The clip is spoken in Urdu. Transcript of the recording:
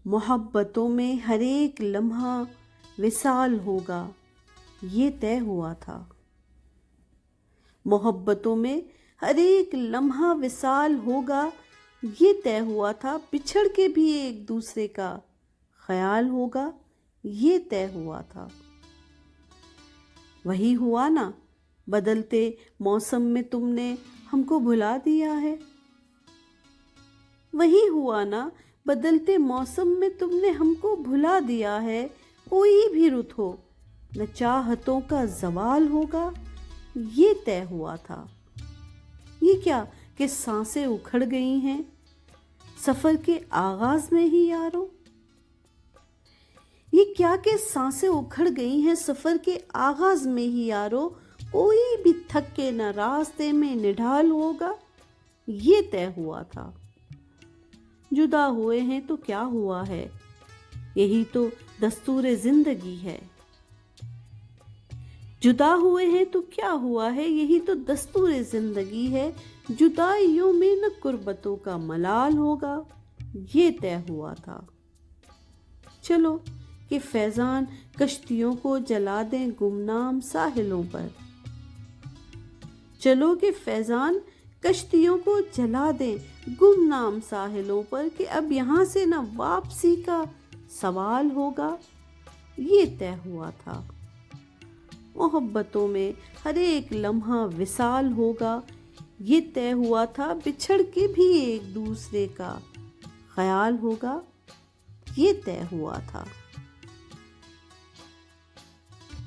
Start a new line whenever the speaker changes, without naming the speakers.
محبتوں میں ہر ایک لمحہ وصال ہوگا، یہ طے ہوا تھا۔ محبتوں میں ہر ایک لمحہ وصال ہوگا، یہ طے ہوا تھا۔ بچھڑ کے بھی ایک دوسرے کا خیال ہوگا، یہ طے ہوا تھا۔ وہی ہوا نا، بدلتے موسم میں تم نے ہم کو بھلا دیا ہے۔ وہی ہوا نا، بدلتے موسم میں تم نے ہم کو بھلا دیا ہے۔ کوئی بھی رت ہو، نہ چاہتوں کا زوال ہوگا، یہ طے ہوا تھا۔ یہ کیا کہ سانسیں اکھڑ گئی ہیں سفر کے آغاز میں ہی یارو؟ یہ کیا کہ سانسیں اکھڑ گئی ہیں سفر کے آغاز میں ہی یارو؟ کوئی بھی تھک کے نہ راستے میں نڈھال ہوگا، یہ طے ہوا تھا۔ جدا ہوئے ہیں تو کیا ہوا ہے، یہی تو دستور زندگی ہے۔ جدا ہوئے ہیں تو کیا ہوا ہے، یہی تو دستور زندگی ہے۔ جدائیوں میں نہ غربتوں کا ملال ہوگا، یہ طے ہوا تھا۔ چلو کہ فیضان کشتیوں کو جلا دیں گمنام ساحلوں پر، چلو کہ فیضان کشتیوں کو جلا دیں گمنام ساحلوں پر، کہ اب یہاں سے نہ واپسی کا سوال ہوگا، یہ طے ہوا تھا۔ محبتوں میں ہر ایک لمحہ وصال ہوگا، یہ طے ہوا تھا۔ بچھڑ کے بھی ایک دوسرے کا خیال ہوگا، یہ طے ہوا تھا۔